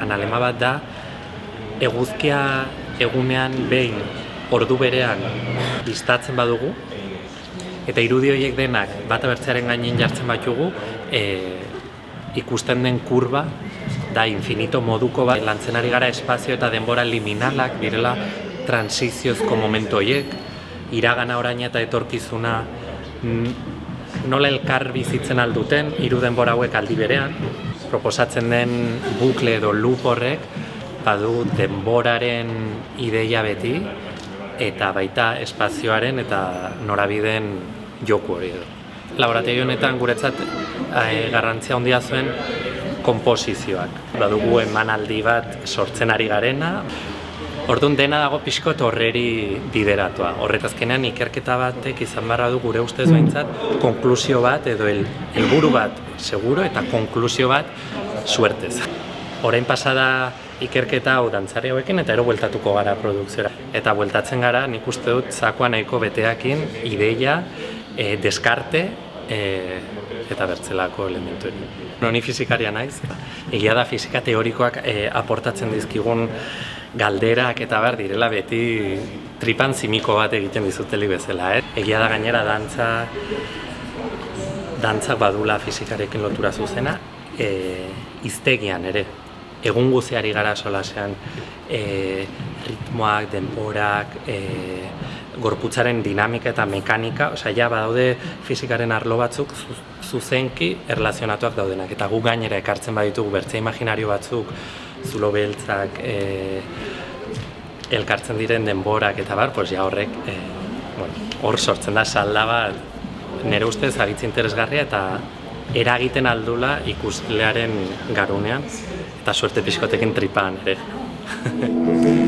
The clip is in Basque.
analema bat da, eguzkia egunean behin ordu berean biztatzen badugu, eta irudi horiek denak bata bertzearen gainen jartzen batugu, ikusten den kurba da infinito moduko bat. Lantzen ari gara espazio eta denbora liminalak direla transiziozko momentu horiek, iragana, oraina eta etorkizuna nola elkar bizitzen alduten, hiru denbora hauek aldi berean. Proposatzen den bukle edo loop horrek badu denboraren ideia beti, eta baita espazioaren eta norabideen joku hori edo. Laborategi honetan guretzat garrantzia handia zuen konposizioak. Badugu emanaldi bat sortzen ari garena, orduan dena dago pixko eta horreri bideratua. Horretazkenean ikerketa batek izan barra du gure ustez behintzat konklusio bat edo helburu bat seguro eta konklusio bat suertez. Orain pasada ikerketa hau dantzari hauekin eta ero bueltatuko gara produkziora. Eta bueltatzen gara nik uste dut zakoa nahiko beteakin ideia, deskarte eta bertzelako elementuekin. Ni fizikaria naiz, egia da fizika teorikoak aportatzen dizkigun galderak eta bar direla beti tripan zimiko bat egiten dizuteli bezala. Egia da gainera dantzak badula fizikarekin lotura zuzena, hiztegian ere. Egun guziari gara solasean ritmoak, denborak, gorputzaren dinamika eta mekanika, ja badaude fizikaren arlo batzuk zuzenki erlazionatuak daudenak. Eta gu gainera ekartzen baditugu bertzea imaginario batzuk, zulo beltzak, elkartzen diren denborak eta bar, ja horrek hor sortzen da salda bat nire ustez agitzi interesgarria eta eragiten aldula ikuslearen garunean eta suerte pixkotekin tripan ere.